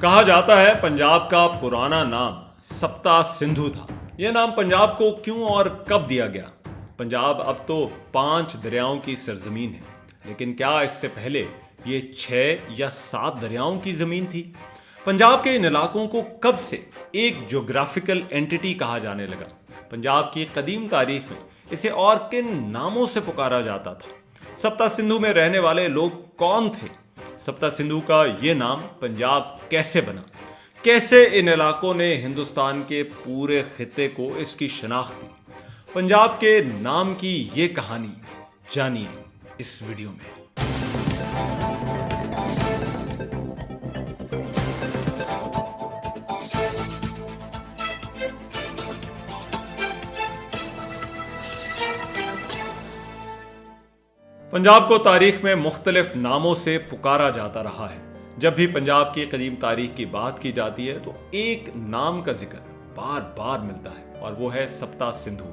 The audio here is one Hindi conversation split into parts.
कहा जाता है पंजाब का पुराना नाम सप्ता सिंधु था। यह नाम पंजाब को क्यों और कब दिया गया? पंजाब अब तो 5 दरियाओं की सरजमीन है, लेकिन क्या इससे पहले ये 6 या 7 दरियाओं की जमीन थी? पंजाब के इन इलाकों को कब से एक ज्योग्राफिकल एंटिटी कहा जाने लगा? पंजाब की कदीम तारीख में इसे और किन नामों से पुकारा जाता था? सप्ता सिंधु में रहने वाले लोग कौन थे? सप्ता सिंधु का ये नाम पंजाब कैसे बना? कैसे इन इलाकों ने हिंदुस्तान के पूरे खित्ते को इसकी शनाख्त दी? पंजाब के नाम की ये कहानी जानिए इस वीडियो में। पंजाब को तारीख में मुख्तलिफ नामों से पुकारा जाता रहा है। जब भी पंजाब की कदीम तारीख की बात की जाती है तो एक नाम का जिक्र बार बार मिलता है और वो है सप्ता सिंधु।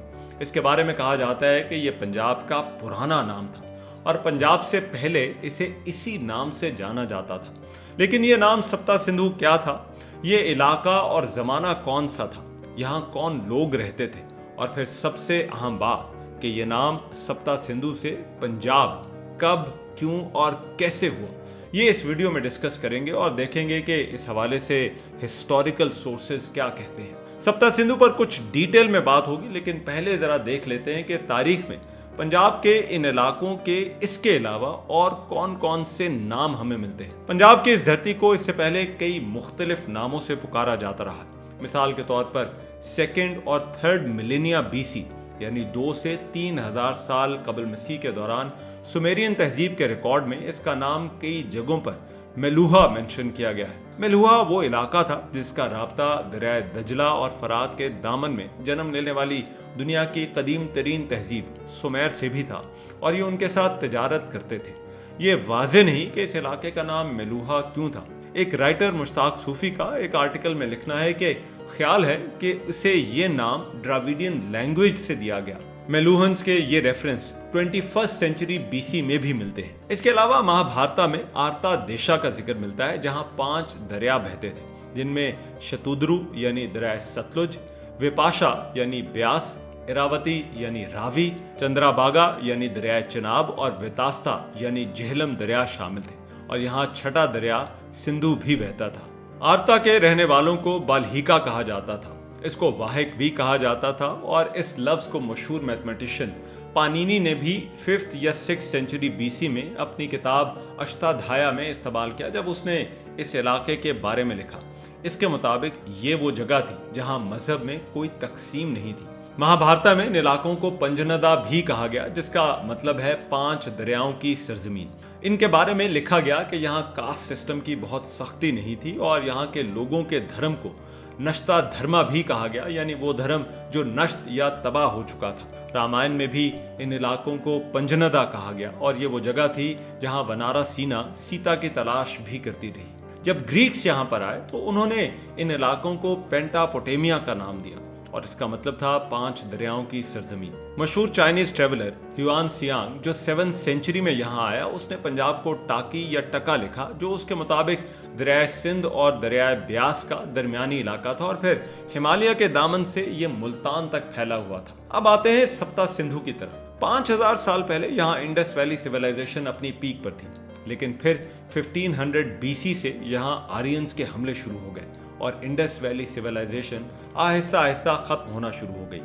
इसके बारे में कहा जाता है कि यह पंजाब का पुराना नाम था और पंजाब से पहले इसे इसी नाम से जाना जाता था। लेकिन यह नाम सप्ता सिंधु क्या था? ये इलाका और जमाना कौन सा था? यहाँ कौन लोग रहते थे? और फिर सबसे अहम बात कि ये नाम सप्ता सिंधु से पंजाब कब, क्यों और कैसे हुआ, ये इस वीडियो में डिस्कस करेंगे और देखेंगे कि इस हवाले से हिस्टोरिकल सोर्सेज क्या कहते हैं। सप्ता सिंधु पर कुछ डिटेल में बात होगी, लेकिन पहले जरा देख लेते हैं कि तारीख में पंजाब के इन इलाकों के इसके अलावा और कौन कौन से नाम हमें मिलते हैं। पंजाब की इस धरती को इससे पहले कई मुख्तलिफ नामों से पुकारा जाता रहा है। मिसाल के तौर पर 2nd और 3rd मिलेनिया BC यानी 2 से 3000 साल कबल मसीह के दौरान सुमेरियन तहजीब के रिकॉर्ड में इसका नाम कई जगहों पर मेलुहा मेंशन किया गया है। मेलुहा वो इलाका था जिसका राब्ता दरिया दजला और फरात के दामन में जन्म लेने वाली दुनिया की कदीम तरीन तहजीब सुमेर से भी था और ये उनके साथ तिजारत करते थे। ये वाज़ेह नहीं कि इस इलाके का नाम मेलुहा क्यों था। एक राइटर मुश्ताक सूफी का एक आर्टिकल में लिखना है कि ख्याल है कि इसे ये नाम द्राविडियन लैंग्वेज से दिया गया। मेलुहन्स के ये रेफरेंस 21st सेंचुरी BC में भी मिलते हैं। इसके अलावा महाभारत में आर्ता देशा का जिक्र मिलता है, जहां 5 दरिया बहते थे, जिनमें शतुद्रु यानी दरिया सतलुज, विपाशा यानी ब्यास, इरावती यानी रावी, चंद्राबागा यानी दरिया चिनाब और वितास्ता यानी झेलम दरिया शामिल थे। और यहाँ छठा दरिया सिंधु भी बहता था। आर्ता के रहने वालों को बाल्हिका कहा जाता था, इसको वाहिक भी कहा जाता था और इस लफ्ज को मशहूर मैथमेटिशियन पानिनी ने भी 5th या 6th सेंचुरी BC में अपनी किताब अष्टाध्यायी में इस्तेमाल किया जब उसने इस इलाके के बारे में लिखा। इसके मुताबिक ये वो जगह थी जहां मजहब में कोई तकसीम नहीं थी। महाभारत में इन इलाकों को पंजनदा भी कहा गया, जिसका मतलब है 5 दरियाओं की सरजमीन। इनके बारे में लिखा गया कि यहाँ कास्ट सिस्टम की बहुत सख्ती नहीं थी और यहाँ के लोगों के धर्म को नश्ता धर्मा भी कहा गया, यानी वो धर्म जो नष्ट या तबाह हो चुका था। रामायण में भी इन इलाकों को पंजनदा कहा गया और ये वो जगह थी जहाँ वनारासीना सीता की तलाश भी करती रही। जब ग्रीक्स यहाँ पर आए तो उन्होंने इन इलाकों को पेंटापोटेमिया का नाम दिया और इसका मतलब था 5 दरियाओं की सरजमीन। मशहूर चाइनीज ट्रेवलर ह्युआन सियांग जो 7th सेंचुरी में यहाँ आया, उसने पंजाब को टाकी या टका लिखा, जो उसके मुताबिक दरिया सिंध और दरिया ब्यास का दरमियानी इलाका था और फिर हिमालय के दामन से ये मुल्तान तक फैला हुआ था। अब आते हैं सप्ता सिंधु की तरफ। 5000 साल पहले यहाँ इंडस वैली सिविलाइजेशन अपनी पीक पर थी, लेकिन फिर 1500 BC से यहाँ आर्यंस के हमले शुरू हो गए और Indus valley civilisation Aahista Aahista खत्म होना शुरू हो गई।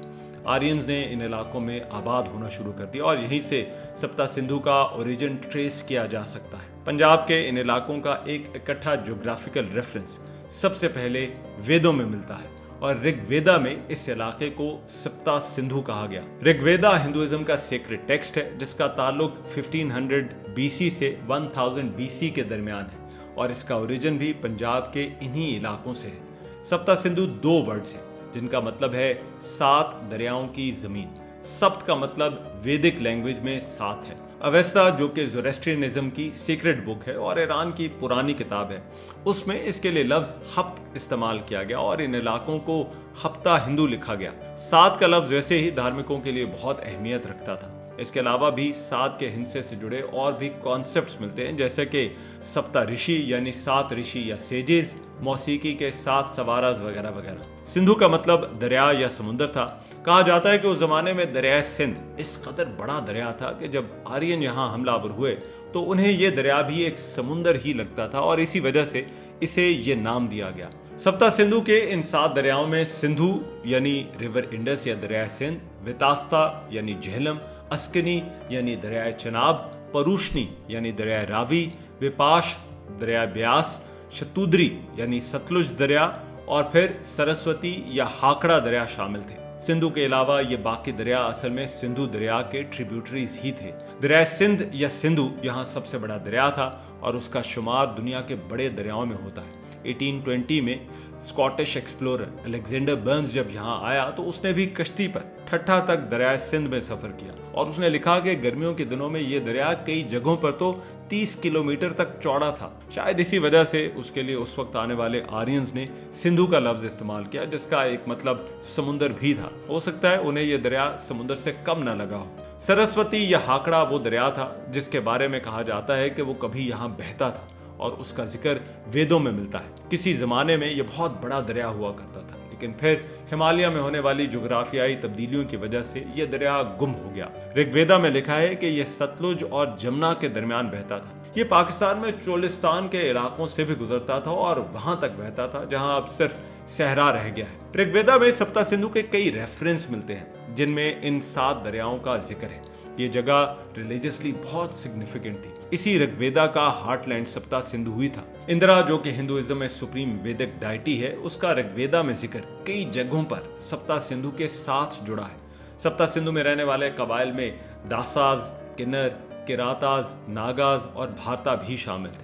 आर्यंस ने इन इलाकों में आबाद होना शुरू कर दिया और यहीं से सप्ता सिंधु का ओरिजिन ट्रेस किया जा सकता है। पंजाब के इन इलाकों का एक इकट्ठा ज्योग्राफिकल रेफरेंस सबसे पहले वेदों में मिलता है और ऋग्वेदा में इस इलाके को सप्ता सिंधु कहा गया। ऋग्वेदा हिंदुइज्म का सेक्रेड टेक्स्ट है जिसका ताल्लुक 1500 BC से 1000 BC के दरमियान है और इसका ओरिजिन भी पंजाब के इन्हीं इलाकों से है। सप्ता सिंधु 2 वर्ड्स हैं जिनका मतलब है 7 दरियाओं की जमीन। सप्त का मतलब वैदिक लैंग्वेज में 7 है। अवेस्ता जो कि ज़ोरेस्ट्रियनिज्म की सीक्रेट बुक है और ईरान की पुरानी किताब है, उसमें इसके लिए लफ्ज हफ्त इस्तेमाल किया गया और इन इलाकों को हफ्ता हिंदू लिखा गया। 7 का लफ्ज वैसे ही धार्मिकों के लिए बहुत अहमियत रखता था। इसके अलावा भी 7 के हिंसे से जुड़े और भी कॉन्सेप्ट्स मिलते हैं, जैसे कि सप्ता ऋषि यानी 7 ऋषि या सेजेस, मौसीकी के साथ सवाराज वगैरह वगैरह। सिंधु का मतलब दरिया या समुंदर था। कहा जाता है कि उस जमाने में दरिया सिंध इस कदर बड़ा दरिया था कि जब आर्यन यहाँ हमलावर हुए तो उन्हें यह दरिया भी एक समुंदर ही लगता था और इसी वजह से इसे ये नाम दिया गया। सप्ता सिंधु के इन 7 दरियाओं में सिंधु यानी रिवर इंडस या दरिया सिंध, वितास्ता यानी झेलम, अस्कनी यानी दरिया चनाब, परूशनी यानी दरिया रावी, विपाश दरिया ब्यास, शतुद्री यानी सतलुज दरिया और फिर सरस्वती या हाकड़ा दरिया शामिल थे। सिंधु के अलावा ये बाकी दरिया असल में सिंधु दरिया के ट्रिब्यूटरीज ही थे। दरिया सिंध या सिंधु यहाँ सबसे बड़ा दरिया था और उसका शुमार दुनिया के बड़े दरियाओं में होता है। 1820 में स्कॉटिश एक्सप्लोरर अलेक्जेंडर बर्न्स जब यहाँ आया तो उसने भी कश्ती पर ठट्ठा तक दरिया सिंध में सफर किया और उसने लिखा कि गर्मियों के दिनों में यह दरिया कई जगहों पर तो 30 किलोमीटर तक चौड़ा था। शायद इसी वजह से उसके लिए उस वक्त आने वाले आर्यंस ने सिंधु का लफ्ज इस्तेमाल किया, जिसका एक मतलब समुंदर भी था। हो सकता है उन्हें यह दरिया समुंदर से कम न लगा हो। सरस्वती या हाकड़ा वो दरिया था जिसके बारे में कहा जाता है कि वो कभी यहाँ बहता था और उसका जिक्र वेदों में मिलता है। किसी जमाने में यह बहुत बड़ा दरिया हुआ करता था, लेकिन फिर हिमालय में होने वाली जोग्राफियाई तब्दीलियों की वजह से यह दरिया गुम हो गया। ऋग्वेदा में लिखा है कि यह सतलुज और जमुना के दरमियान बहता था। ये पाकिस्तान में चोलिस्तान के इलाकों से भी गुजरता था और वहां तक बहता था जहां अब सिर्फ सहरा रह गया है। ऋग्वेदा में सप्ता सिंधु के कई रेफरेंस मिलते हैं जिनमें इन 7 दरियाओं का जिक्र है। ये जगह रिलीजियसली बहुत सिग्निफिकेंट थी। इसी ऋग्वेदा का हार्टलैंड सप्ता सिंधु ही था। इंदिरा, जो कि हिंदुइज्म में सुप्रीम वैदिक डायटी है, उसका ऋग्वेदा में जिक्र कई जगहों पर सप्ता सिंधु के साथ जुड़ा है। सप्ता सिंधु में रहने वाले कबाइल में दासाज, किन्नर, किराताज, नागाज और भारता भी शामिल थे।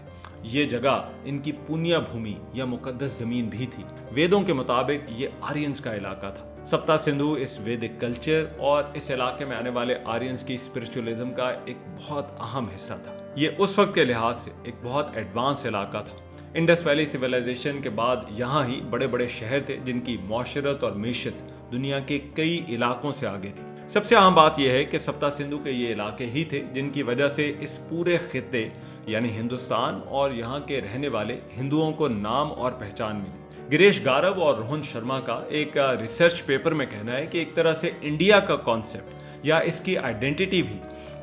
ये जगह इनकी पुण्य भूमि या मुकद्दस जमीन भी थी। वेदों के मुताबिक ये आर्यंस का इलाका था। सप्ता सिंधु इस वैदिक कल्चर और इस इलाके में आने वाले आर्यंस की स्पिरिचुअलिज्म का एक बहुत अहम हिस्सा था। ये उस वक्त के लिहाज से एक बहुत एडवांस इलाका था। इंडस वैली सिविलाइजेशन के बाद यहाँ ही बड़े बड़े शहर थे जिनकी मौशरत और मीशत दुनिया के कई इलाकों से आगे थी। सबसे अहम बात यह है कि सप्ता सिंधु के ये इलाके ही थे जिनकी वजह से इस पूरे खित्ते यानी हिंदुस्तान और यहाँ के रहने वाले हिंदुओं को नाम और पहचान मिली। गिरीश गारव और रोहन शर्मा का एक रिसर्च पेपर में कहना है कि एक तरह से इंडिया का कॉन्सेप्ट या इसकी आइडेंटिटी भी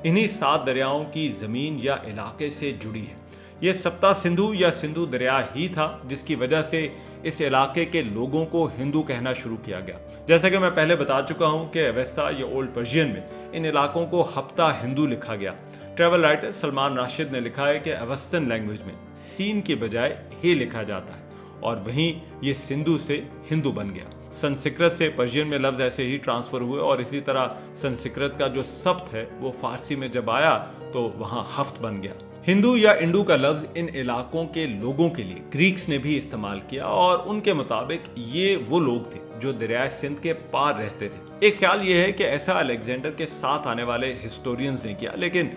इन्हीं 7 दरियाओं की जमीन या इलाके से जुड़ी है। यह सप्ता सिंधु या सिंधु दरिया ही था जिसकी वजह से इस इलाके के लोगों को हिंदू कहना शुरू किया गया। जैसा कि मैं पहले बता चुका हूं कि अवेस्ता या ओल्ड पर्शियन में इन इलाकों को हफ्ता हिंदू लिखा गया। ट्रैवल राइटर सलमान राशिद ने लिखा है कि अवेस्तन लैंग्वेज में सीन के बजाय हे लिखा जाता है और वहीं ये सिंधु से हिंदू बन गया। संस्कृत से पर्शियन में लफ्ज ऐसे ही ट्रांसफर हुए और इसी तरह संस्कृत का जो शब्द है वो फारसी में जब आया तो वहां हफ्त बन गया। हिंदू या इंडू का लफ्ज इन इलाकों के लोगों के लिए ग्रीक्स ने भी इस्तेमाल किया और उनके मुताबिक ये वो लोग थे जो दरिया सिंध के पार रहते थे। एक ख्याल ये है कि ऐसा अलेक्जेंडर के साथ आने वाले हिस्टोरियंस ने किया, लेकिन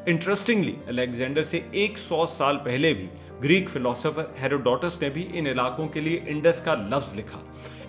इंटरेस्टिंगली अलेक्जेंडर से 100 साल पहले भी ग्रीक फिलोसोफर हेरोडोटस ने भी इन इलाकों के लिए इंडस का लफ्ज लिखा।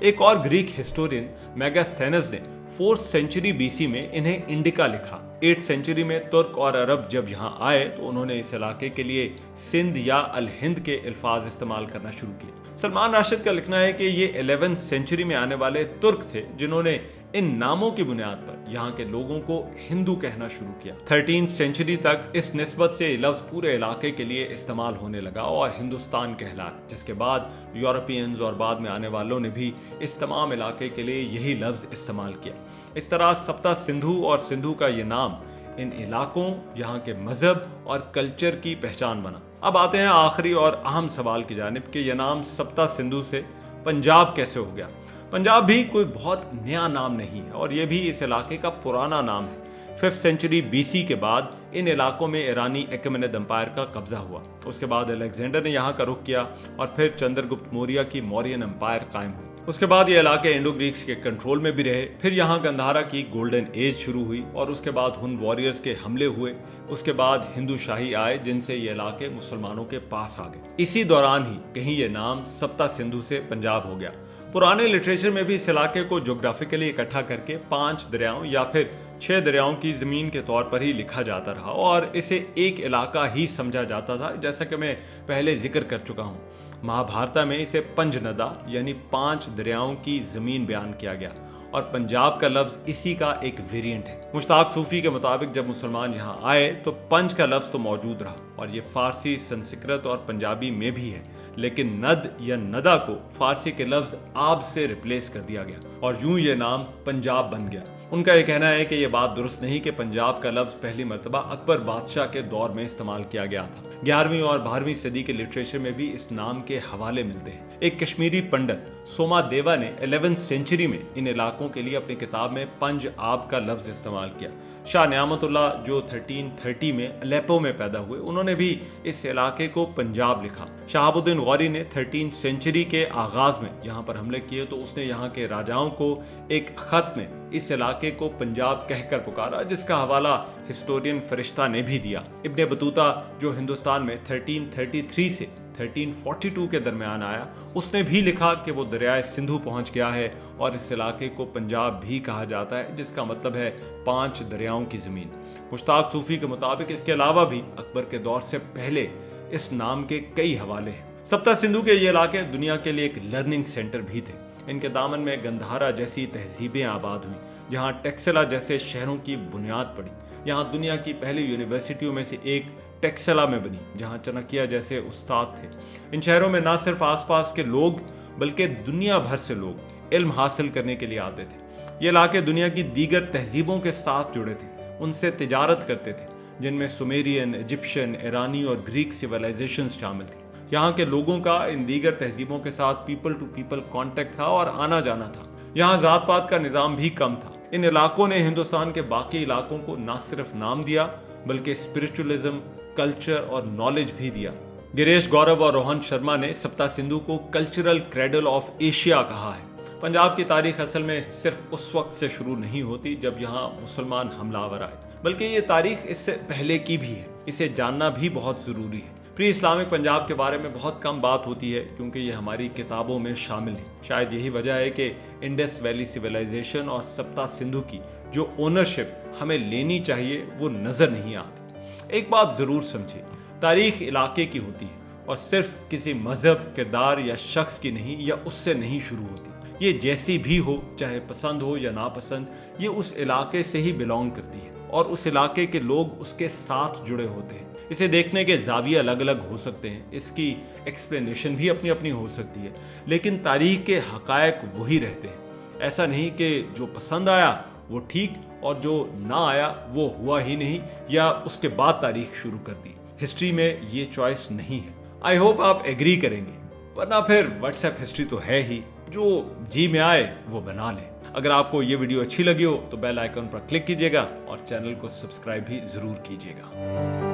एक और ग्रीक हिस्टोरियन मेगास्थेनस ने 4th सेंचुरी बीसी में इन्हें इंडिका लिखा। 8th सेंचुरी में तुर्क और अरब जब यहाँ आए तो उन्होंने इस इलाके के लिए सिंध या अल हिंद के अल्फाज इस्तेमाल करना शुरू किए। सलमान राशिद का लिखना है कि ये 11th सेंचुरी में आने वाले तुर्क थे जिन्होंने इन नामों की बुनियाद पर यहाँ के लोगों को हिंदू कहना शुरू किया। 13th सेंचुरी तक इस निस्बत से लफ्ज पूरे इलाके के लिए इस्तेमाल होने लगा और हिंदुस्तान कहलाया, जिसके बाद यूरोपियंस और बाद में आने वालों ने भी इस तमाम इलाके के लिए यही लफ्ज इस्तेमाल किया। इस तरह सप्ता सिंधु और सिंधु का ये नाम इन इलाकों, यहाँ के मजहब और कल्चर की पहचान बना। अब आते हैं आखिरी और अहम सवाल की जानिब कि यह नाम सप्ता सिंधु से पंजाब कैसे हो गया। पंजाब भी कोई बहुत नया नाम नहीं है और यह भी इस इलाके का पुराना नाम है। 5th सेंचुरी बीसी के बाद इन इलाकों में ईरानी अकेमेनिड एम्पायर का कब्जा हुआ। उसके बाद अलेक्जेंडर ने यहाँ का रुख किया और फिर चंद्रगुप्त मौर्य की मौर्यन एम्पायर कायम हुई। उसके बाद ये इलाके इंडो ग्रीक्स के कंट्रोल में भी रहे। फिर यहाँ गंधारा की गोल्डन एज शुरू हुई और उसके बाद हुन वॉरियर्स के हमले हुए। उसके बाद हिंदू शाही आए जिनसे ये इलाके मुसलमानों के पास आ गए। इसी दौरान ही कहीं ये नाम सप्ता सिंधु से पंजाब हो गया। पुराने लिटरेचर में भी इस इलाके को ज्योग्राफिकली इकट्ठा करके 5 दरियाओं या फिर 6 दरियाओं की जमीन के तौर पर ही लिखा जाता रहा और इसे एक इलाका ही समझा जाता था, जैसा कि मैं पहले जिक्र कर चुका हूँ। महाभारत में इसे पंजनदा यानी 5 दरियाओं की जमीन बयान किया गया और पंजाब का लफ्ज इसी का एक वेरिएंट है। मुश्ताक सूफी के मुताबिक जब मुसलमान यहाँ आए तो पंज का लफ्ज तो मौजूद रहा और ये फारसी, संस्कृत और पंजाबी में भी है, लेकिन नद या नदा को फारसी के लफ्ज आब से रिप्लेस कर दिया गया और यूं ये नाम पंजाब बन गया। उनका यह कहना है कि यह बात दुरुस्त नहीं कि पंजाब का लफ्ज पहली मर्तबा अकबर बादशाह के दौर में इस्तेमाल किया गया था। 11वीं और 12वीं सदी के लिटरेचर में भी इस नाम के हवाले मिलते हैं। एक कश्मीरी पंडित सोमा देवा ने 11वीं सेंचुरी में इन इलाकों के लिए अपनी किताब में पंज आब का लफ्ज इस्तेमाल किया। शाह नियामतुल्लाह जो 1330 में अलेप्पो में पैदा हुए, उन्होंने भी इस इलाके को पंजाब लिखा। शहाबुद्दीन गौरी ने 13वीं सेंचुरी के आगाज में यहाँ पर हमले किए तो उसने यहाँ के राजाओं को एक खत में इस इलाके को पंजाब कहकर पुकारा, जिसका हवाला हिस्टोरियन फरिश्ता ने भी दिया। इब्ने बतूता जो हिंदुस्तान में 1333 से 1342 के दरमियान आया, उसने भी लिखा कि वो दरियाए सिंधु पहुंच गया है और इस इलाके को पंजाब भी कहा जाता है, जिसका मतलब है 5 दरियाओं की जमीन। मुश्ताक सूफी के मुताबिक इसके अलावा भी अकबर के दौर से पहले इस नाम के कई हवाले हैं। सप्ता सिंधु के ये इलाके दुनिया के लिए एक लर्निंग सेंटर भी थे। इनके दामन में गंधारा जैसी तहजीबें आबाद हुई, जहाँ टेक्सला जैसे शहरों की बुनियाद पड़ी। यहाँ दुनिया की पहली यूनिवर्सिटियों में से एक टेक्सला में बनी, जहाँ चाणक्य जैसे उस्ताद थे। इन शहरों में न सिर्फ आसपास के लोग बल्कि दुनिया भर से लोग इल्म हासिल करने के लिए आते थे। ये इलाके दुनिया की दीगर तहजीबों के साथ जुड़े थे, उनसे तिजारत करते थे, जिनमें सुमेरियन, इजिप्शियन, ईरानी और ग्रीक सिविलाइजेशन शामिल थी। यहाँ के लोगों का इन दीगर तहजीबों के साथ पीपल टू पीपल कॉन्टेक्ट था और आना जाना था। यहाँ जात पात का निज़ाम भी कम था। इन इलाकों ने हिंदुस्तान के बाकी इलाकों को न सिर्फ नाम दिया बल्कि स्पिरिचुअलिज्म, कल्चर और नॉलेज भी दिया। गिरीश गौरव और रोहन शर्मा ने सप्ता सिंधु को कल्चरल क्रेडल ऑफ एशिया कहा है। पंजाब की तारीख असल में सिर्फ उस वक्त से शुरू नहीं होती जब यहाँ मुसलमान हमलावर आए, बल्कि ये तारीख इससे पहले की भी है। इसे जानना भी बहुत ज़रूरी है। प्री इस्लामिक पंजाब के बारे में बहुत कम बात होती है क्योंकि ये हमारी किताबों में शामिल नहीं। शायद यही वजह है कि इंडस वैली सिविलाइजेशन और सप्ता सिंधु की जो ओनरशिप हमें लेनी चाहिए वो नज़र नहीं आती। एक बात ज़रूर समझिए, तारीख इलाके की होती है और सिर्फ किसी मजहब, किरदार या शख्स की नहीं या उससे नहीं शुरू होती। ये जैसी भी हो, चाहे पसंद हो या नापसंद, ये उस इलाके से ही बिलोंग करती है और उस इलाके के लोग उसके साथ जुड़े होते हैं। इसे देखने के जाविये अलग अलग हो सकते हैं, इसकी एक्सप्लेनेशन भी अपनी अपनी हो सकती है, लेकिन तारीख के हकायक वही रहते हैं। ऐसा नहीं कि जो पसंद आया वो ठीक और जो ना आया वो हुआ ही नहीं या उसके बाद तारीख शुरू कर दी। हिस्ट्री में ये चॉइस नहीं है। आई होप आप एग्री करेंगे, वरना फिर व्हाट्सएप हिस्ट्री तो है ही, जो जी में आए वो बना लें। अगर आपको ये वीडियो अच्छी लगी हो तो बेल आइकन पर क्लिक कीजिएगा और चैनल को सब्सक्राइब भी जरूर कीजिएगा।